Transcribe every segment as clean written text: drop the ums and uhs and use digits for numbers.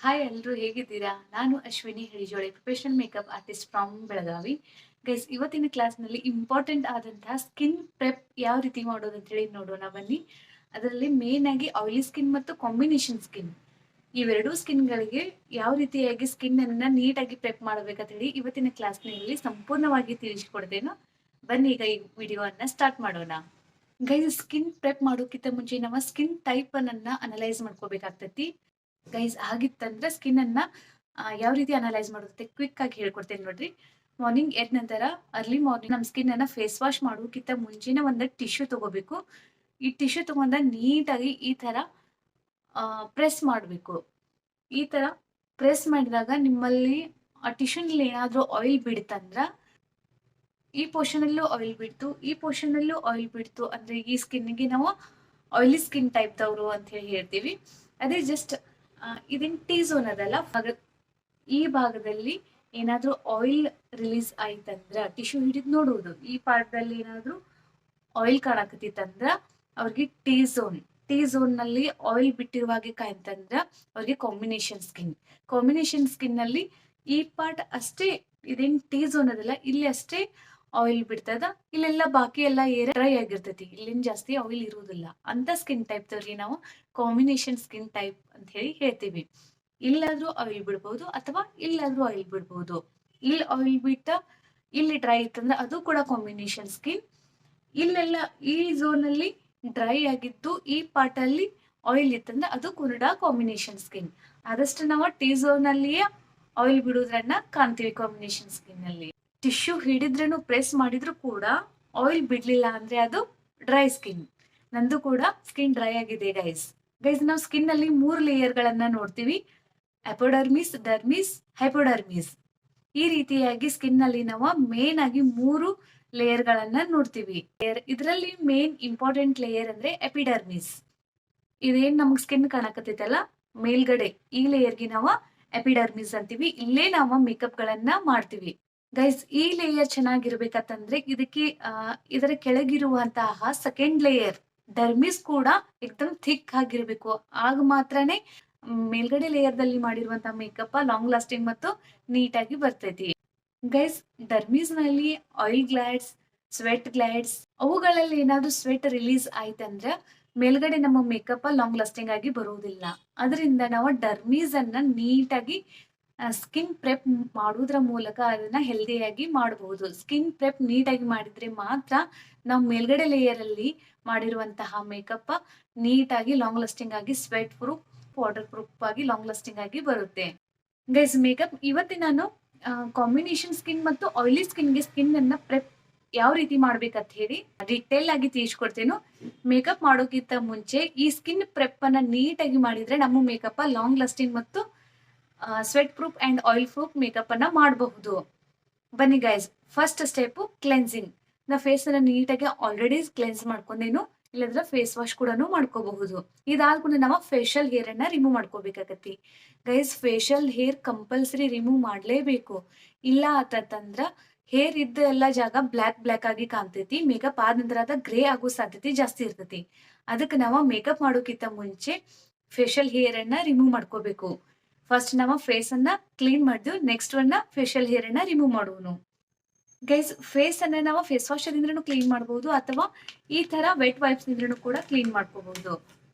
Hi ಎಲ್ರು ಹೇಗಿದ್ದೀರಾ? ನಾನು ಅಶ್ವಿನಿ ಹೇಳಿಜೋಳೆ, professional makeup artist from Belagavi. Guys, ಇವತ್ತಿನ ಕ್ಲಾಸ್ನಲ್ಲಿ ಇಂಪಾರ್ಟೆಂಟ್ ಆದಂತಹ ಸ್ಕಿನ್ ಪ್ರೆಪ್ ಯಾವ ರೀತಿ ಮಾಡೋದು ಅಂತ ಹೇಳಿ ನೋಡೋಣ ಬನ್ನಿ. ಅದರಲ್ಲಿ ಮೇನ್ ಆಗಿ ಆಯಿಲಿ ಸ್ಕಿನ್ ಮತ್ತು ಕಾಂಬಿನೇಷನ್ ಸ್ಕಿನ್, ಇವೆರಡೂ ಸ್ಕಿನ್ಗಳಿಗೆ ಯಾವ ರೀತಿಯಾಗಿ ಸ್ಕಿನ್ ಅನ್ನ ನೀಟಾಗಿ ಪ್ರೆಪ್ ಮಾಡಬೇಕಂತ ಹೇಳಿ ಇವತ್ತಿನ ಕ್ಲಾಸ್ನಲ್ಲಿ ಸಂಪೂರ್ಣವಾಗಿ ತಿಳಿಸಿಕೊಡ್ತೇನೆ. ಬನ್ನಿ ಈಗ ಈ ವಿಡಿಯೋವನ್ನ ಸ್ಟಾರ್ಟ್ ಮಾಡೋಣ. ಗೈಸ್, ಸ್ಕಿನ್ ಪ್ರೆಪ್ ಮಾಡೋಕ್ಕಿಂತ ಮುಂಚೆ ನಾವು ಸ್ಕಿನ್ ಟೈಪ್ ಅನ್ನ ಅನಲೈಸ್ ಮಾಡ್ಕೋಬೇಕಾಗ್ತೈತಿ. ಗೈಸ್, ಆಗಿತ್ತಂದ್ರೆ ಸ್ಕಿನ್ ಅನ್ನ ಯಾವ ರೀತಿ ಅನಲೈಸ್ ಮಾಡುತ್ತೆ ಕ್ವಿಕ್ ಆಗಿ ಹೇಳ್ಕೊಡ್ತೇನೆ ನೋಡ್ರಿ. ಮಾರ್ನಿಂಗ್ ಎದ್ದ ನಂತರ ಅರ್ಲಿ ಮಾರ್ನಿಂಗ್ ನಮ್ಮ ಸ್ಕಿನ್ ಅನ್ನ ಫೇಸ್ ವಾಶ್ ಮಾಡೋಕ್ಕಿಂತ ಮುಂಚೆನೆ ಒಂದು ಟಿಶ್ಯೂ ತಗೋಬೇಕು. ಈ ಟಿಶ್ಯೂ ತಗೊಂಡ ನೀಟಾಗಿ ಈ ತರ ಪ್ರೆಸ್ ಮಾಡಬೇಕು. ಈ ತರ ಪ್ರೆಸ್ ಮಾಡಿದಾಗ ನಿಮ್ಮಲ್ಲಿ ಆ ಟಿಶ್ಯೂನಲ್ಲಿ ಏನಾದ್ರೂ ಆಯಿಲ್ ಬಿಡ್ತಂದ್ರ, ಈ ಪೋರ್ಷನ್ ಅಲ್ಲೂ ಆಯಿಲ್ ಬಿಡ್ತು, ಈ ಪೋರ್ಷನ್ ಅಲ್ಲೂ ಆಯಿಲ್ ಬಿಡ್ತು ಅಂದ್ರೆ ಈ ಸ್ಕಿನ್ಗೆ ನಾವು ಆಯಿಲಿ ಸ್ಕಿನ್ ಟೈಪ್ ದವರು ಅಂತ ಹೇಳಿ ಹೇಳ್ತೀವಿ. ಅದೇ ಜಸ್ಟ್ ಇದೇನ್ ಟೀ ಝೋನ್ ಅದಲ್ಲ, ಈ ಭಾಗದಲ್ಲಿ ಏನಾದ್ರೂ ಆಯಿಲ್ ರಿಲೀಸ್ ಆಯ್ತಂದ್ರ ಟಿಶ್ಯೂ ಹಿಡಿದು ನೋಡುವುದು, ಈ ಪಾರ್ಟ್ದಲ್ಲಿ ಏನಾದ್ರೂ ಆಯಿಲ್ ಕಾಣಕತ್ತಿತ್ತಂದ್ರ ಅವ್ರಿಗೆ ಟೀ ಝೋನ್ ನಲ್ಲಿ ಆಯಿಲ್ ಬಿಟ್ಟಿರುವ ಹಾಗೆ ಕಾಯ್ತಂದ್ರ ಅವ್ರಿಗೆ ಕಾಂಬಿನೇಷನ್ ಸ್ಕಿನ್ ನಲ್ಲಿ ಈ ಪಾರ್ಟ್ ಅಷ್ಟೇ, ಇದೇನ್ ಟೀ ಝೋನ್ ಅದಲ್ಲ, ಇಲ್ಲಿ ಅಷ್ಟೇ ಆಯಿಲ್ ಬಿಡ್ತದ, ಇಲ್ಲೆಲ್ಲ ಬಾಕಿ ಎಲ್ಲ ಏರಿಯಾ ಡ್ರೈ ಆಗಿರ್ತೈತಿ, ಇಲ್ಲಿಂದ ಜಾಸ್ತಿ ಆಯಿಲ್ ಇರುವುದಿಲ್ಲ. ಅಂತ ಸ್ಕಿನ್ ಟೈಪ್ ದವ್ರಿಗೆ ನಾವು ಕಾಂಬಿನೇಷನ್ ಸ್ಕಿನ್ ಟೈಪ್ ಅಂತ ಹೇಳಿ ಹೇಳ್ತೀವಿ. ಇಲ್ಲಾದ್ರೂ ಆಯಿಲ್ ಬಿಡ್ಬಹುದು ಅಥವಾ ಇಲ್ಲಾದ್ರೂ ಆಯಿಲ್ ಬಿಡ್ಬಹುದು. ಇಲ್ಲಿ ಆಯಿಲ್ ಬಿಟ್ಟ ಇಲ್ಲಿ ಡ್ರೈ ಇತ್ತಂದ್ರೆ ಅದು ಕೂಡ ಕಾಂಬಿನೇಷನ್ ಸ್ಕಿನ್. ಇಲ್ಲೆಲ್ಲ ಈ ಝೋನ್ ಅಲ್ಲಿ ಡ್ರೈ ಆಗಿದ್ದು ಈ ಪಾರ್ಟ್ ಅಲ್ಲಿ ಆಯಿಲ್ ಇತ್ತಂದ್ರೆ ಅದು ಕೂಡ ಕಾಂಬಿನೇಷನ್ ಸ್ಕಿನ್. ಆದಷ್ಟು ನಾವು ಟೀ ಝೋನ್ ಅಲ್ಲಿಯೇ ಆಯಿಲ್ ಬಿಡುವುದನ್ನ ಕಾಣ್ತೀವಿ ಕಾಂಬಿನೇಷನ್ ಸ್ಕಿನ್ ಅಲ್ಲಿ. ಟಿಶ್ಯೂ ಹಿಡಿದ್ರೂ ಪ್ರೆಸ್ ಮಾಡಿದ್ರು ಕೂಡ ಆಯಿಲ್ ಬಿಡ್ಲಿಲ್ಲ ಅಂದ್ರೆ ಅದು ಡ್ರೈ ಸ್ಕಿನ್. ನಂದು ಕೂಡ ಸ್ಕಿನ್ ಡ್ರೈ ಆಗಿದೆ ಗೈಸ್. ನಾವು ಸ್ಕಿನ್ ಅಲ್ಲಿ 3 ಲೇಯರ್ ಗಳನ್ನ ನೋಡ್ತೀವಿ: ಅಪೋಡರ್ಮಿಸ್, ಡರ್ಮಿಸ್, ಹೈಪೋಡರ್ಮಿಸ್. ಈ ರೀತಿಯಾಗಿ ಸ್ಕಿನ್ ಅಲ್ಲಿ ನಾವು ಮೇನ್ ಆಗಿ 3 ಲೇಯರ್ ಗಳನ್ನ ನೋಡ್ತೀವಿ. ಇದರಲ್ಲಿ ಮೇನ್ ಇಂಪಾರ್ಟೆಂಟ್ ಲೇಯರ್ ಅಂದ್ರೆ ಎಪಿಡರ್ಮಿಸ್. ಇದೇನ್ ನಮಗ್ ಸ್ಕಿನ್ ಕಾಣಕತ್ತೈತಲ್ಲ ಮೇಲ್ಗಡೆ, ಈ ಲೇಯರ್ಗೆ ನಾವು ಎಪಿಡರ್ಮಿಸ್ ಅಂತೀವಿ. ಇಲ್ಲೇ ನಾವು ಮೇಕಪ್ ಗಳನ್ನ ಮಾಡ್ತೀವಿ. ಗೈಸ್, ಈ ಲೇಯರ್ ಚೆನ್ನಾಗಿರ್ಬೇಕಂತಂದ್ರೆ ಇದಕ್ಕೆ ಇದರ ಕೆಳಗಿರುವಂತಹ ಸೆಕೆಂಡ್ ಲೇಯರ್ ಡರ್ಮಿಸ್ ಕೂಡ ಎಕ್ದಮ್ ಥಿಕ್ ಆಗಿರ್ಬೇಕು. ಆಗ ಮಾತ್ರನೇ ಮೇಲ್ಗಡೆ ಲೇಯರ್ ದಲ್ಲಿ ಮಾಡಿರುವಂತಹ ಮೇಕಪ್ ಲಾಂಗ್ ಲಾಸ್ಟಿಂಗ್ ಮತ್ತು ನೀಟಾಗಿ ಬರ್ತೈತಿ. ಗೈಸ್, ಡರ್ಮಿಸ್ ನಲ್ಲಿ ಆಯಿಲ್ ಗ್ಲಾಡ್ಸ್, ಸ್ವೆಟ್ ಗ್ಲಾಡ್ಸ್, ಅವುಗಳಲ್ಲಿ ಏನಾದ್ರೂ ಸ್ವೆಟ್ ರಿಲೀಸ್ ಆಯ್ತಂದ್ರೆ ಮೇಲ್ಗಡೆ ನಮ್ಮ ಮೇಕಪ್ ಲಾಂಗ್ ಲಾಸ್ಟಿಂಗ್ ಆಗಿ ಬರುವುದಿಲ್ಲ. ಅದರಿಂದ ನಾವು ಡರ್ಮೀಸ್ ಅನ್ನ ನೀಟಾಗಿ ಸ್ಕಿನ್ ಪ್ರೆಪ್ ಮಾಡುವುದರ ಮೂಲಕ ಅದನ್ನ ಹೆಲ್ದಿಯಾಗಿ ಮಾಡಬಹುದು. ಸ್ಕಿನ್ ಪ್ರೆಪ್ ನೀಟಾಗಿ ಮಾಡಿದ್ರೆ ಮಾತ್ರ ನಾವು ಮೇಲ್ಗಡೆ ಲೇಯರ್ ಅಲ್ಲಿ ಮಾಡಿರುವಂತಹ ಮೇಕಪ್ ನೀಟಾಗಿ ಲಾಂಗ್ ಲಾಸ್ಟಿಂಗ್ ಆಗಿ ಸ್ವೆಟ್ ಪ್ರೂಫ್, ವಾಟರ್ ಪ್ರೂಫ್ ಆಗಿ ಲಾಂಗ್ ಲಾಸ್ಟಿಂಗ್ ಆಗಿ ಬರುತ್ತೆ. ಗೈಸ್, ಮೇಕಪ್ ಇವತ್ತಿನ ನಾನು ಕಾಂಬಿನೇಷನ್ ಸ್ಕಿನ್ ಮತ್ತು ಆಯಿಲಿ ಸ್ಕಿನ್ಗೆ ಸ್ಕಿನ್ ಅನ್ನ ಪ್ರೆಪ್ ಯಾವ ರೀತಿ ಮಾಡ್ಬೇಕಂತ ಹೇಳಿ ಡಿಟೇಲ್ ಆಗಿ ತಿಳಿಸ್ಕೊಡ್ತೇನೆ. ಮೇಕಪ್ ಮಾಡೋಕ್ಕಿಂತ ಮುಂಚೆ ಈ ಸ್ಕಿನ್ ಪ್ರೆಪ್ ಅನ್ನ ನೀಟಾಗಿ ಮಾಡಿದ್ರೆ ನಮ್ಮ ಮೇಕಪ್ ಲಾಂಗ್ ಲಾಸ್ಟಿಂಗ್ ಮತ್ತು sweat proof and oil proof makeup ಅನ್ನ ಮಾಡಬಹುದು. ಬನ್ನಿ ಗೈಸ್, ಫಸ್ಟ್ ಸ್ಟೆಪ್ ಕ್ಲೆನ್ಸಿಂಗ್. ನಾ ಫೇಸ್ ಅನ್ನ ನೀಟಾಗಿ ಆಲ್ರೆಡಿ ಕ್ಲೆನ್ಸ್ ಮಾಡ್ಕೊಂಡೇನು, ಇಲ್ಲಂದ್ರೆ ಫೇಸ್ ವಾಶ್ ಕೂಡ ಮಾಡ್ಕೋಬಹುದು. ಇದಾದ್ಮೇಲೆ ನಾವು ಫೇಶಿಯಲ್ ಹೇರ್ ಅನ್ನ ರಿಮೂವ್ ಮಾಡ್ಕೋಬೇಕಾಗತ್ತಿ. Guys, facial hair compulsory remove ಮಾಡ್ಲೇಬೇಕು. ಇಲ್ಲ ಅಂತಂದ್ರ ಹೇರ್ ಇದ್ದ ಎಲ್ಲ ಜಾಗ ಬ್ಲಾಕ್ ಆಗಿ ಕಾಣ್ತೈತಿ. ಮೇಕಪ್ ಆದ ನಂತರ ಅದ ಗ್ರೇ ಆಗೋ ಸಾಧ್ಯತೆ ಜಾಸ್ತಿ ಇರ್ತೈತಿ. ಅದಕ್ಕೆ ನಾವು ಮೇಕಪ್ ಮಾಡೋಕ್ಕಿಂತ ಮುಂಚೆ ಫೇಶಿಯಲ್ ಹೇರ್ ಅನ್ನ ರಿಮೂವ್ ಮಾಡ್ಕೋಬೇಕು. ಫಸ್ಟ್ ನಾವು ಫೇಸ್ ಅನ್ನ ಕ್ಲೀನ್ ಮಾಡಿದ್ವಿ, ನೆಕ್ಸ್ಟ್ ಒನ್ನ ಫೇಶಿಯಲ್ ಹೇರ್ ಅನ್ನ ರಿಮೂವ್ ಮಾಡುವನು. ಗೈಸ್, ಫೇಸ್ ಅನ್ನ ನಾವು ಫೇಸ್ ವಾಶ್ ದಿಂದ್ರೂ ಕ್ಲೀನ್ ಮಾಡಬಹುದು ಅಥವಾ ಈ ತರ ವೆಟ್ ವೈಪ್ಸ್ ದಿಂದ್ರೂ ಕೂಡ ಕ್ಲೀನ್ ಮಾಡ್ಕೋಬಹುದು.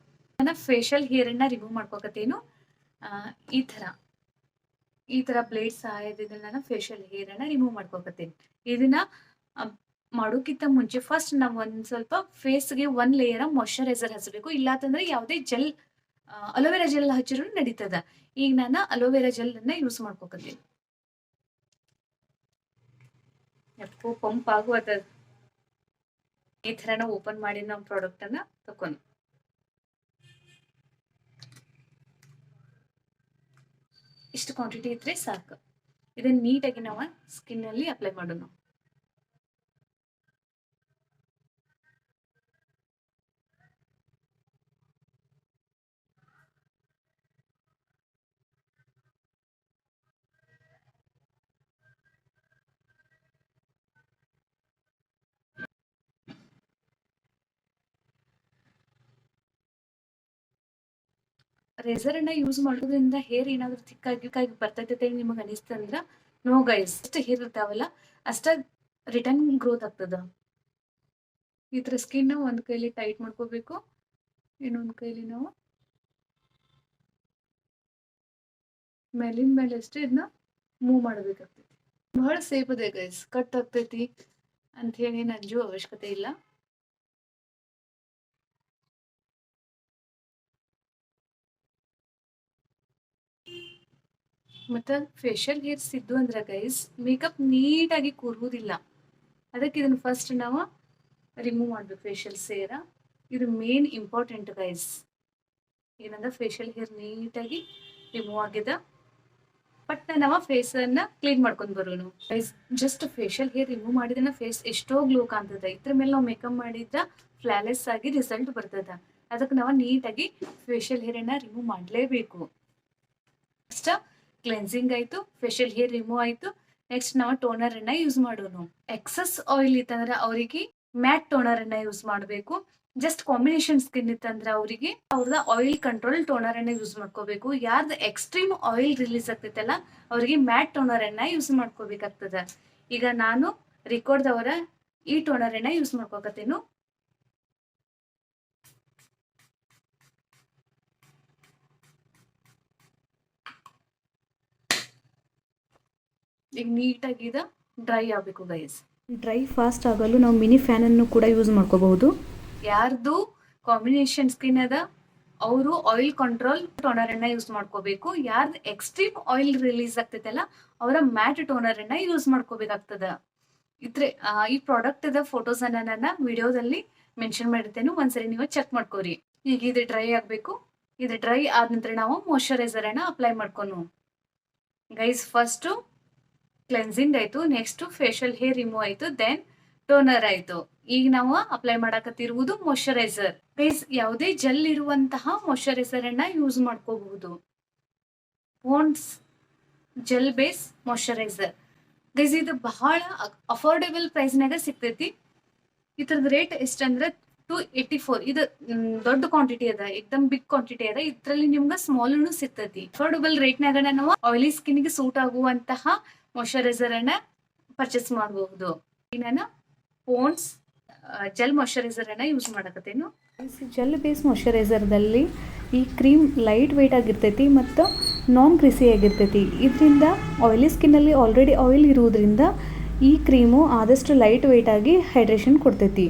ನಾನು ಫೇಶಿಯಲ್ ಹೇರ್ ಅನ್ನ ರಿಮೂವ್ ಮಾಡ್ಕೋಕತ್ತೇನು, ಈ ತರ ಬ್ಲೇಡ್ ಸಹಾಯದಿಂದ ನಾನು ಫೇಶಿಯಲ್ ಹೇರ್ ಅನ್ನ ರಿಮೂವ್ ಮಾಡ್ಕೋಕತ್ತೇನೆ. ಇದನ್ನ ಮಾಡೋಕ್ಕಿಂತ ಮುಂಚೆ ಫಸ್ಟ್ ನಾವು ಒಂದ್ ಸ್ವಲ್ಪ ಫೇಸ್ಗೆ 1 ಲೇಯರ್ ಮಾಯಶ್ಚರೈಸರ್ ಹಚ್ಚಬೇಕು. ಇಲ್ಲಾಂತಂದ್ರೆ ಯಾವುದೇ ಜೆಲ್, ಅಲೋವೆರಾ ಜೆಲ್ ಹಚ್ಚಿರೂ ನಡೀತದ. ಈಗ ನಾನು ಅಲೋವೆರಾ ಜೆಲ್ ಅನ್ನ ಯೂಸ್ ಮಾಡ್ಕೋಕತ್ತೀನಿ. ಎಪ್ಪೋ ಪಂಪ್ ಆಗುವದ. ಈ ತರ ನಾವು ಓಪನ್ ಮಾಡಿ ನಾವು ಪ್ರಾಡಕ್ಟ್ ಅನ್ನ ತಕೊಂಡು ಇಷ್ಟು ಕ್ವಾಂಟಿಟಿ ಇದ್ರೆ ಸಾಕು. ಇದನ್ನ ನೀಟಾಗಿ ನಾವು ಸ್ಕಿನ್ ಅಲ್ಲಿ ಅಪ್ಲೈ ಮಾಡೋಣ. ರೇಸರ್ ಅನ್ನ ಯೂಸ್ ಮಾಡೋದ್ರಿಂದ ಹೇರ್ ಏನಾದ್ರು ತಿಕ್ಕಾಗಿ ಬರ್ತೈತೆ ನಿಮಗೆ ಅನಿಸ್ತಂದ್ರ ನೋ ಗೈಸ್, ಅಷ್ಟು ಹೇರ್ ಇರ್ತಾವಲ್ಲ ಅಷ್ಟ ರಿಟರ್ನ್ ಗ್ರೋತ್ ಆಗ್ತದ. ಈ ತರ ಸ್ಕಿನ್ ಒಂದ್ ಕೈಲಿ ಟೈಟ್ ಮಾಡ್ಕೋಬೇಕು, ಇನ್ನೊಂದ್ ಕೈಲಿ ನಾವು ಮೇಲಿನ ಮೇಲೆ ಅಷ್ಟೇ ಇದನ್ನ ಮೂವ್ ಮಾಡಬೇಕಾಗ್ತೈತಿ. ಬಹಳ ಸೇಫ್ ಅದೇ ಗೈಸ್, ಕಟ್ ಆಗ್ತೈತಿ ಅಂತ ಹೇಳಿ ನಂಜು ಅವಶ್ಯಕತೆ ಇಲ್ಲ. ಮತ್ತ ಫೇಶಿಯಲ್ ಹೇರ್ಸ್ ಇದ್ದು ಅಂದ್ರೆ ಗೈಸ್ ಮೇಕಪ್ ನೀಟಾಗಿ ಕೂರುವುದಿಲ್ಲ. ಅದಕ್ಕೆ ಇದನ್ನ ಫಸ್ಟ್ ನಾವು ರಿಮೂವ್ ಮಾಡ್ಬೇಕು ಫೇಶಿಯಲ್ ಸೇರ. ಇದು ಮೇನ್ ಇಂಪಾರ್ಟೆಂಟ್ ಗೈಸ್. ಏನಂದ್ರೆ ಫೇಶಿಯಲ್ ಹೇರ್ ನೀಟಾಗಿ ರಿಮೂವ್ ಆಗಿದೆ, ಬಟ್ ನಾವು ಫೇಸ್ ಅನ್ನ ಕ್ಲೀನ್ ಮಾಡ್ಕೊಂಡ್ ಬರೋನು guys. Just facial hair remove ಮಾಡಿದ್ರೆ ಫೇಸ್ ಎಷ್ಟೋ ಗ್ಲೋ ಕಾಣ್ತದ. ಇದ್ರ ಮೇಲೆ ನಾವು ಮೇಕಪ್ ಮಾಡಿದ್ರ ಫ್ಲಾಲೆಸ್ ಆಗಿ ರಿಸಲ್ಟ್ ಬರ್ತದ. ಅದಕ್ಕೆ ನಾವು ನೀಟಾಗಿ ಫೇಶಿಯಲ್ ಹೇರ್ ಅನ್ನ ರಿಮೂವ್ ಮಾಡ್ಲೇಬೇಕು. ಫಸ್ಟ್ ಕ್ಲೆನ್ಸಿಂಗ್ ಆಯ್ತು, ಫೇಶಿಯಲ್ ಹೇರ್ ರಿಮೂವ್ ಆಯ್ತು. ನೆಕ್ಸ್ಟ್ ನಾವು ಟೋನರ್ ಅನ್ನ ಯೂಸ್ ಮಾಡೋನು. ಎಕ್ಸಸ್ ಆಯಿಲ್ ಇತ್ತಂದ್ರೆ ಅವರಿಗೆ ಮ್ಯಾಟ್ ಟೋನರ್ ಅನ್ನ ಯೂಸ್ ಮಾಡಬೇಕು. ಜಸ್ಟ್ ಕಾಂಬಿನೇಷನ್ ಸ್ಕಿನ್ ಇತ್ತಂದ್ರೆ ಅವರಿಗೆ ಅವ್ರದ ಆಯಿಲ್ ಕಂಟ್ರೋಲ್ ಟೋನರ್ ಅನ್ನ ಯೂಸ್ ಮಾಡ್ಕೋಬೇಕು. ಯಾರ್ದು ಎಕ್ಸ್ಟ್ರೀಮ್ ಆಯಿಲ್ ರಿಲೀಸ್ ಆಗ್ತೈತಲ್ಲ ಅವ್ರಿಗೆ ಮ್ಯಾಟ್ ಟೋನರ್ ಅನ್ನ ಯೂಸ್ ಮಾಡ್ಕೋಬೇಕಾಗ್ತದ. ಈಗ ನಾನು ರಿಕಾರ್ಡ್ದವರ ಈ ಟೋನರ್ ಅನ್ನ ಯೂಸ್ ಮಾಡ್ಕೋಕತ್ತೇನು. ಈಗ ನೀಟಾಗಿ ಡ್ರೈ ಆಗಬೇಕು ಗೈಸ್. ಡ್ರೈ ಫಾಸ್ಟ್ ಆಗಲು ನಾವು ಮಿನಿ ಫ್ಯಾನ್ ಅನ್ನು ಕೂಡ ಯೂಸ್ ಮಾಡ್ಕೋಬಹುದು. ಯಾರ್ದು ಕಾಂಬಿನೇಷನ್ ಸ್ಕಿನ್ ಅದ ಅವರು ಆಯಿಲ್ ಕಂಟ್ರೋಲ್ ಟೋನರ್ ಅನ್ನ ಯೂಸ್ ಮಾಡ್ಕೋಬೇಕು. ಯಾರ್ದು ಎಕ್ಸ್ಟ್ರೀಮ್ ಆಯಿಲ್ ರಿಲೀಸ್ ಆಗ್ತೈತಲ್ಲ ಅವರ ಮ್ಯಾಟ್ ಟೋನರ್ ಅನ್ನ ಯೂಸ್ ಮಾಡ್ಕೋಬೇಕಾಗ್ತದ. ಇದ್ರೆ ಈ ಪ್ರಾಡಕ್ಟ್ ದ ಫೋಟೋಸ್ ಅನ್ನ ನನ್ನ ವಿಡಿಯೋದಲ್ಲಿ ಮೆನ್ಷನ್ ಮಾಡಿರ್ತೇನೆ, ಒಂದ್ಸರಿ ನೀವು ಚೆಕ್ ಮಾಡ್ಕೋರಿ. ಈಗ ಇದು ಡ್ರೈ ಆಗ್ಬೇಕು. ಇದು ಡ್ರೈ ಆದ ನಂತರ ನಾವು ಮಾಯಶ್ಚರೈಸರ್ ಅನ್ನ ಅಪ್ಲೈ ಮಾಡ್ಕೊನು ಗೈಸ್. ಫಸ್ಟ್ ಕ್ಲೆನ್ಸಿಂಗ್ ಆಯ್ತು, ನೆಕ್ಸ್ಟ್ ಫೇಶಿಯಲ್ ಹೇರ್ ರಿಮೂವ್ ಆಯ್ತು, ದೆನ್ ಟೋನರ್ ಆಯ್ತು. ಈಗ ನಾವು ಅಪ್ಲೈ ಮಾಡಕತ್ತಿರುವುದು ಮಾಯಶ್ಚರೈಸರ್ ಗೈಸ್. ಯಾವುದೇ ಜೆಲ್ ಇರುವಂತಹ ಮಾಯಶ್ಚರೈಸರ್ ಅನ್ನ ಯೂಸ್ ಮಾಡ್ಕೋಬಹುದು. Pond's gel base moisturiser guys, ಇದು ಬಹಳ ಅಫೋರ್ಡೆಬಲ್ ಪ್ರೈಸ್ನಾಗ ಸಿಗ್ತೈತಿ. ಇದ್ರದ್ದು ರೇಟ್ ಎಷ್ಟಂದ್ರೆ 284. ಇದು ದೊಡ್ಡ ಕ್ವಾಂಟಿಟಿ ಅದ, ಎಕ್ದಮ್ ಬಿಗ್ ಕ್ವಾಂಟಿಟಿ ಅದ. ಇದ್ರಲ್ಲಿ ನಿಮ್ಗೆ ಸ್ಮಾಲ್ ಸಿಗ್ತೈತಿ. ಅಫೋರ್ಡಬಲ್ ರೇಟ್ನಾಗ ನಾವು ಆಯಿಲಿ ಸ್ಕಿನ್ಗೆ ಸೂಟ್ ಆಗುವಂತಹ ಮಾಯಶ್ಚರೈಸರ್ ಅನ್ನ ಪರ್ಚೇಸ್ ಮಾಡಬಹುದು. ಈಗ ನಾನು ಪಾಂಡ್ಸ್ ಜೆಲ್ ಮಾಯಶ್ಚರೈಸರ್ ಅನ್ನ ಯೂಸ್ ಮಾಡಕತ್ತೇನು. ಜೆಲ್ ಬೇಸ್ ಮಾಯಶ್ಚರೈಸರ್ದಲ್ಲಿ ಈ ಕ್ರೀಮ್ ಲೈಟ್ ವೆಯ್ಟ್ ಆಗಿರ್ತೈತಿ ಮತ್ತು ನಾನ್ ಕ್ರಿಸಿ ಆಗಿರ್ತೈತಿ. ಇದರಿಂದ ಆಯಿಲಿ ಸ್ಕಿನ್ನಲ್ಲಿ ಆಲ್ರೆಡಿ ಆಯಿಲ್ ಇರುವುದರಿಂದ ಈ ಕ್ರೀಮು ಆದಷ್ಟು ಲೈಟ್ ವೆಯ್ಟ್ ಆಗಿ ಹೈಡ್ರೇಷನ್ ಕೊಡ್ತೈತಿ.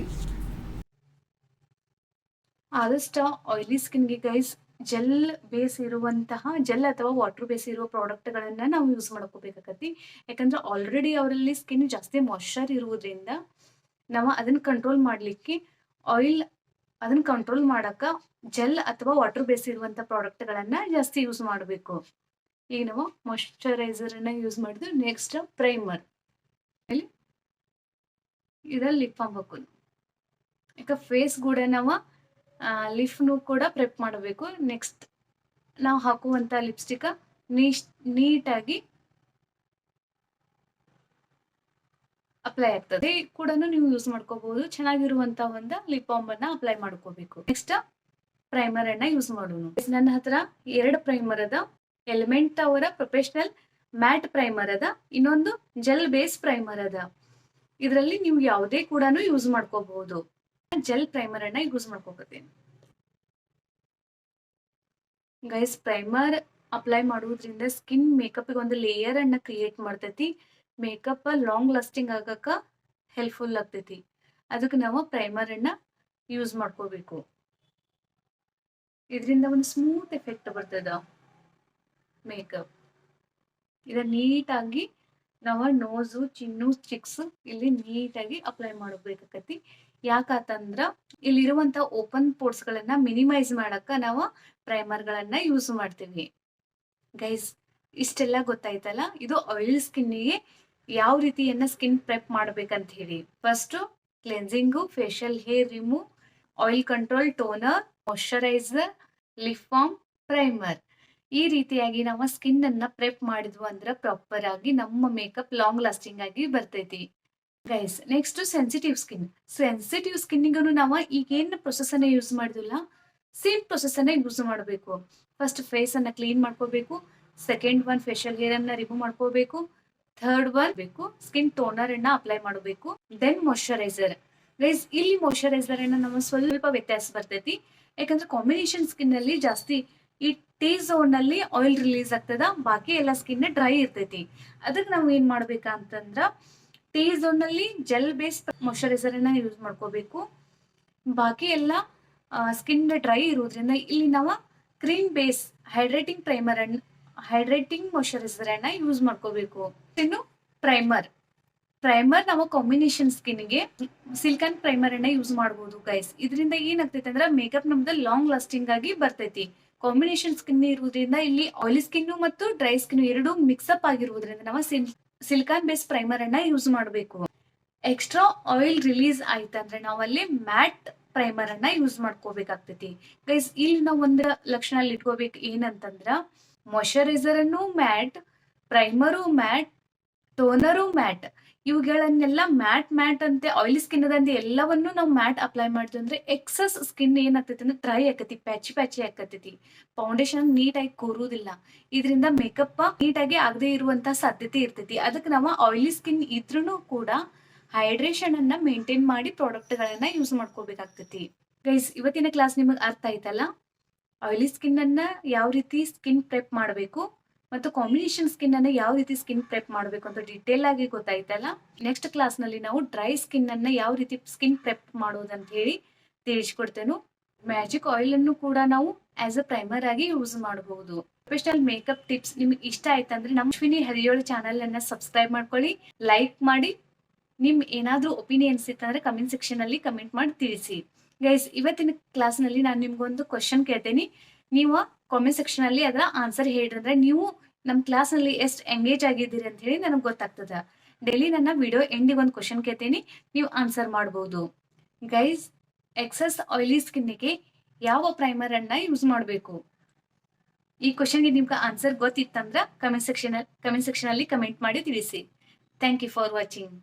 ಆದಷ್ಟು ಆಯಿಲಿ ಸ್ಕಿನ್ಗೆ ಗೈಸ್ ಜೆಲ್ ಬೇಸ್ ಇರುವಂತಹ ಜೆಲ್ ಅಥವಾ ವಾಟರ್ ಬೇಸ್ ಇರುವ ಪ್ರಾಡಕ್ಟ್ಗಳನ್ನ ನಾವು ಯೂಸ್ ಮಾಡ್ಕೋಬೇಕಾಗತ್ತಿ. ಯಾಕಂದ್ರೆ ಆಲ್ರೆಡಿ ಅವರಲ್ಲಿ ಸ್ಕಿನ್ ಜಾಸ್ತಿ ಮಾಯ್ಶ್ಚರ್ ಇರುವುದರಿಂದ ನಾವು ಅದನ್ನ ಕಂಟ್ರೋಲ್ ಮಾಡ್ಲಿಕ್ಕೆ ಆಯಿಲ್ ಅದನ್ನ ಕಂಟ್ರೋಲ್ ಮಾಡಕ ಜೆಲ್ ಅಥವಾ ವಾಟರ್ ಬೇಸ್ ಇರುವಂತ ಪ್ರಾಡಕ್ಟ್ಗಳನ್ನ ಜಾಸ್ತಿ ಯೂಸ್ ಮಾಡಬೇಕು. ಈಗ ನಾವು ಮಾಯ್ಶ್ಚರೈಸರ್ ಅನ್ನ ಯೂಸ್ ಮಾಡಿದ್ವಿ. ನೆಕ್ಸ್ಟ್ ಪ್ರೈಮರ್, ಇದ್ರಲ್ಲಿ ಲಿಪ್ ಬಾಮ್ ಹಾಕೋದು. ಈಗ ಫೇಸ್ ಕೂಡ ನಾವು ಲಿಫ್ನು ಕೂಡ ಪ್ರೆಪ್ ಮಾಡಬೇಕು. ನೆಕ್ಸ್ಟ್ ನಾವು ಹಾಕುವಂತ ಲಿಪ್ಸ್ಟಿಕ್ ನೀಟಾಗಿ ಅಪ್ಲೈ ಆಗ್ತದೆ ಕೂಡ ನೀವು ಯೂಸ್ ಮಾಡ್ಕೋಬಹುದು. ಚೆನ್ನಾಗಿರುವಂತ ಒಂದು ಲಿಪ್ ಬಾಮ್ ಅನ್ನ ಅಪ್ಲೈ ಮಾಡ್ಕೋಬೇಕು. ನೆಕ್ಸ್ಟ್ ಪ್ರೈಮರ್ ಅನ್ನ ಯೂಸ್ ಮಾಡೋಣ. ನನ್ನ ಹತ್ರ 2 ಪ್ರೈಮರ್ ಅದ. ಎಲಿಮೆಂಟ್ ಅವರ ಪ್ರೊಫೆಷನಲ್ ಮ್ಯಾಟ್ ಪ್ರೈಮರ್ ಅದ, ಇನ್ನೊಂದು ಜೆಲ್ ಬೇಸ್ ಪ್ರೈಮರ್ ಅದ. ಇದರಲ್ಲಿ ನೀವು ಯಾವುದೇ ಕೂಡ ಯೂಸ್ ಮಾಡ್ಕೋಬಹುದು. ಜೆಲ್ ಪ್ರೈಮರ್ ಅನ್ನ ಯೂಸ್ ಮಾಡ್ಕೋಕತ್ತೇನೆ ಗೈಸ್. ಪ್ರೈಮರ್ ಅಪ್ಲೈ ಮಾಡುವುದರಿಂದ ಸ್ಕಿನ್ ಮೇಕಪ್ ಒಂದು ಲೇಯರ್ ಅನ್ನ ಕ್ರಿಯೇಟ್ ಮಾಡ್ತೈತಿ. ಮೇಕಪ್ ಲಾಂಗ್ ಲಾಸ್ಟಿಂಗ್ ಆಗಕ ಹೆಲ್ಪ್ಫುಲ್ ಆಗ್ತೈತಿ. ಅದಕ್ಕೆ ನಾವು ಪ್ರೈಮರ್ ಅನ್ನ ಯೂಸ್ ಮಾಡ್ಕೋಬೇಕು. ಇದರಿಂದ ಒಂದು ಸ್ಮೂತ್ ಎಫೆಕ್ಟ್ ಬರ್ತದ ಮೇಕಪ್. ಇದ ನೀಟಾಗಿ ನಾವು ನೋಸು, ಚಿನ್ನು, ಚಿಕ್ಸ್ ಇಲ್ಲಿ ನೀಟಾಗಿ ಅಪ್ಲೈ ಮಾಡಬೇಕಾಗತ್ತಿ. ಯಾಕಂದ್ರ ಇಲ್ಲಿರುವಂತ ಓಪನ್ ಪೋರ್ಟ್ಸ್ ಗಳನ್ನ ಮಿನಿಮೈಸ್ ಮಾಡಕ ನಾವು ಪ್ರೈಮರ್ ಗಳನ್ನ ಯೂಸ್ ಮಾಡ್ತೀವಿ ಗೈಸ್. ಇಷ್ಟೆಲ್ಲ ಗೊತ್ತಾಯ್ತಲ್ಲ. ಇದು ಆಯಿಲ್ ಸ್ಕಿನ್ನಿಗೆ ಯಾವ ರೀತಿಯನ್ನ ಸ್ಕಿನ್ ಪ್ರೆಪ್ ಮಾಡ್ಬೇಕಂತ ಹೇಳಿ. First cleansing, facial hair remove, oil control, toner, moisturiser, lip balm, primer. ಈ ರೀತಿಯಾಗಿ ನಾವು ಸ್ಕಿನ್ ಅನ್ನ ಪ್ರೆಪ್ ಮಾಡಿದ್ವು ಅಂದ್ರೆ ಪ್ರಾಪರ್ ಆಗಿ ನಮ್ಮ ಮೇಕಪ್ ಲಾಂಗ್ ಲಾಸ್ಟಿಂಗ್ ಆಗಿ ಬರ್ತೈತಿ guys. Next sensitive skin. Sensitive ಸ್ಕಿನ್ನಿಗೂ ನಾವು ಈಗ ಏನ್ ಪ್ರೊಸೆಸ್ ಅನ್ನ ಯೂಸ್ ಮಾಡಿದ್ವಲ್ಲ ಸೇಮ್ ಪ್ರೊಸೆಸ್ ಅನ್ನ ಯೂಸ್ ಮಾಡಬೇಕು. ಫಸ್ಟ್ ಫೇಸ್ ಅನ್ನ ಕ್ಲೀನ್ ಮಾಡ್ಕೋಬೇಕು, ಸೆಕೆಂಡ್ ಒನ್ ಫೇಶಿಯಲ್ ಹೇರ್ ಅನ್ನ ರಿಮೂವ್ ಮಾಡ್ಕೋಬೇಕು, ಥರ್ಡ್ ಒನ್ ಬೇಕು ಸ್ಕಿನ್ ಟೋನರ್ ಅನ್ನ ಅಪ್ಲೈ ಮಾಡಬೇಕು, ದೆನ್ ಮಾಯಶ್ಚರೈಸರ್. ಗೈಸ್ ಇಲ್ಲಿ ಮಾಯಶ್ಚರೈಸರ್ ಅನ್ನ ನಮಗೆ ಸ್ವಲ್ಪ ವ್ಯತ್ಯಾಸ ಬರ್ತೈತಿ, ಯಾಕಂದ್ರೆ ಕಾಂಬಿನೇಷನ್ ಸ್ಕಿನ್ ಅಲ್ಲಿ ಜಾಸ್ತಿ ಈ ಟೀ ಝೋನ್ ಅಲ್ಲಿ ಆಯಿಲ್ ರಿಲೀಸ್ ಆಗ್ತದ, ಬಾಕಿ ಎಲ್ಲ ಸ್ಕಿನ್ ಡ್ರೈ ಇರ್ತೈತಿ. ಅದಕ್ಕೆ ನಾವು ಏನ್ ಮಾಡ್ಬೇಕಂತಂದ್ರ ಟೀ ಝೋನ್ ಅಲ್ಲಿ ಜೆಲ್ ಬೇಸ್ ಮಾಯಶ್ಚರೈಸರ್ ಅನ್ನ ಯೂಸ್ ಮಾಡ್ಕೋಬೇಕು. ಬಾಕಿ ಎಲ್ಲ ಸ್ಕಿನ್ ಡ್ರೈ ಇರೋದ್ರಿಂದ ಇಲ್ಲಿ ನಾವು ಕ್ರೀಮ್ ಬೇಸ್ ಹೈಡ್ರೇಟಿಂಗ್ ಮಾಯಶ್ಚರೈಸರ್ ಅನ್ನ ಯೂಸ್ ಮಾಡ್ಕೋಬೇಕು. ಇನ್ನು ಪ್ರೈಮರ್ ನಾವು ಕಾಂಬಿನೇಷನ್ ಸ್ಕಿನ್ಗೆ ಸಿಲ್ಕನ್ ಪ್ರೈಮರ್ ಅನ್ನ ಯೂಸ್ ಮಾಡಬಹುದು ಗೈಸ್. ಇದರಿಂದ ಏನಾಗ್ತೈತಿ ಅಂದ್ರೆ ಮೇಕಪ್ ನಮ್ದು ಲಾಂಗ್ ಲಾಸ್ಟಿಂಗ್ ಆಗಿ ಬರ್ತೈತಿ. ಕಾಂಬಿನೇಷನ್ ಸ್ಕಿನ್ ಇರುವುದರಿಂದ ಇಲ್ಲಿ ಆಯಿಲಿ ಸ್ಕಿನ್ ಮತ್ತು ಡ್ರೈ ಸ್ಕಿನ್ ಎರಡು ಮಿಕ್ಸ್ಅಪ್ ಆಗಿರುವುದರಿಂದ ನಾವು ಸಿಲ್ಕಾನ್ ಬೇಸ್ ಪ್ರೈಮರ್ ಅನ್ನ ಯೂಸ್ ಮಾಡಬೇಕು. ಎಕ್ಸ್ಟ್ರಾ ಆಯಿಲ್ ರಿಲೀಸ್ ಆಯ್ತಂದ್ರೆ ನಾವಲ್ಲಿ ಮ್ಯಾಟ್ ಪ್ರೈಮರ್ ಅನ್ನ ಯೂಸ್ ಮಾಡ್ಕೋಬೇಕಾಗ್ತೈತಿ. ಗೈಸ್ ಇಲ್ಲಿ ನಾವು ಒಂದ್ ಲಕ್ಷಣ ಅಲ್ಲಿ ಇಟ್ಕೋಬೇಕು, ಏನಂತಂದ್ರ ಮಾಯಶ್ಚರೈಸರ್ ಅನ್ನು ಮ್ಯಾಟ್, ಪ್ರೈಮರು ಮ್ಯಾಟ್, ಟೋನರು ಮ್ಯಾಟ್, ಇವುಗಳನ್ನೆಲ್ಲ ಮ್ಯಾಟ್ ಅಂತೆ ಆಯಿಲಿ ಸ್ಕಿನ್ ಅದಂತೆ ಎಲ್ಲವನ್ನು ನಾವು ಮ್ಯಾಟ್ ಅಪ್ಲೈ ಮಾಡ್ತೀವಿ ಅಂದ್ರೆ ಎಕ್ಸಸ್ ಸ್ಕಿನ್ ಏನಾಗ್ತೈತಿ ಅಂದ್ರೆ ಡ್ರೈ ಆಕತಿ, ಪ್ಯಾಚಿ ಆಕತೈತಿ, ಫೌಂಡೇಶನ್ ನೀಟಾಗಿ ಕೂರುವುದಿಲ್ಲ. ಇದರಿಂದ ಮೇಕಪ್ ನೀಟಾಗಿ ಆಗದೆ ಇರುವಂತ ಸಾಧ್ಯತೆ ಇರ್ತೈತಿ. ಅದಕ್ಕೆ ನಾವು ಆಯಿಲಿ ಸ್ಕಿನ್ ಇದ್ರೂ ಕೂಡ ಹೈಡ್ರೇಷನ್ ಅನ್ನ ಮೇಂಟೈನ್ ಮಾಡಿ ಪ್ರಾಡಕ್ಟ್ ಗಳನ್ನ ಯೂಸ್ ಮಾಡ್ಕೋಬೇಕಾಗ್ತೈತಿ. ಗೈಸ್ ಇವತ್ತಿನ ಕ್ಲಾಸ್ ನಿಮಗೆ ಅರ್ಥ ಆಯ್ತಲ್ಲ, ಆಯಿಲಿ ಸ್ಕಿನ್ ಅನ್ನ ಯಾವ ರೀತಿ ಸ್ಕಿನ್ ಪ್ರೆಪ್ ಮಾಡಬೇಕು ಮತ್ತು ಕಾಂಬಿನೇಷನ್ ಸ್ಕಿನ್ ಅನ್ನ ಯಾವ ರೀತಿ ಸ್ಕಿನ್ ಪ್ರೆಪ್ ಮಾಡಬೇಕು ಅಂತ ಡೀಟೇಲ್ ಆಗಿ ಗೊತ್ತಾಯ್ತಲ್ಲ. ನೆಕ್ಸ್ಟ್ ಕ್ಲಾಸ್ ನಲ್ಲಿ ನಾವು ಡ್ರೈ ಸ್ಕಿನ್ ಅನ್ನ ಯಾವ ರೀತಿ ಸ್ಕಿನ್ ಪ್ರೆಪ್ ಮಾಡೋದಂತ ಹೇಳಿ ತಿಳಿಸ್ಕೊಡ್ತೇನೆ. ಮ್ಯಾಜಿಕ್ ಆಯಿಲ್ ಅನ್ನು ಕೂಡ ನಾವು ಆಸ್ ಅ ಪ್ರೈಮರ್ ಆಗಿ ಯೂಸ್ ಮಾಡಬಹುದು. ಪ್ರೊಫೆಷನಲ್ ಮೇಕಪ್ ಟಿಪ್ಸ್ ನಿಮ್ಗೆ ಇಷ್ಟ ಆಯ್ತಂದ್ರೆ ನಮ್ಮ ಅಶ್ವಿನಿ ಹರಿಯೋಳ ಚಾನಲ್ ಅನ್ನ ಸಬ್ಸ್ಕ್ರೈಬ್ ಮಾಡ್ಕೊಳ್ಳಿ, ಲೈಕ್ ಮಾಡಿ. ನಿಮ್ ಏನಾದ್ರೂ ಒಪಿನಿಯನ್ಸ್ ಇತ್ತಂದ್ರೆ ಕಮೆಂಟ್ ಸೆಕ್ಷನ್ ಅಲ್ಲಿ ಕಮೆಂಟ್ ಮಾಡಿ ತಿಳಿಸಿ. ಗೈಸ್ ಇವತ್ತಿನ ಕ್ಲಾಸ್ ನಲ್ಲಿ ನಾನು ನಿಮ್ಗೊಂದು ಕ್ವಶನ್ ಕೇಳ್ತೇನೆ, ನೀವು ಕಾಮೆಂಟ್ ಸೆಕ್ಷನ್ ಅಲ್ಲಿ ಅದರ ಆನ್ಸರ್ ಹೇಳಿದ್ರೆ ನೀವು ನಮ್ ಕ್ಲಾಸ್ ನಲ್ಲಿ ಎಷ್ಟು ಎಂಗೇಜ್ ಆಗಿದ್ದೀರಿ ಅಂತ ಹೇಳಿ ನನಗೆ ಗೊತ್ತಾಗ್ತದ. ಡೈಲಿ ನನ್ನ ವಿಡಿಯೋ ಎಂಡಿಗೆ ಒಂದು ಕ್ವಶನ್ ಕೇಳ್ತೇನೆ, ನೀವು ಆನ್ಸರ್ ಮಾಡಬಹುದು. ಗೈಸ್ ಎಕ್ಸಸ್ ಆಯಿಲಿ ಸ್ಕಿನ್ಗೆ ಯಾವ ಪ್ರೈಮರ್ ಅನ್ನ ಯೂಸ್ ಮಾಡಬೇಕು? ಈ ಕ್ವಶನ್ಗೆ ನಿಮ್ಗೆ ಆನ್ಸರ್ ಗೊತ್ತಿತ್ತಂದ್ರ ಕಮೆಂಟ್ ಸೆಕ್ಷನ್ ಅಲ್ಲಿ ಕಮೆಂಟ್ ಮಾಡಿ ತಿಳಿಸಿ. Thank you for watching.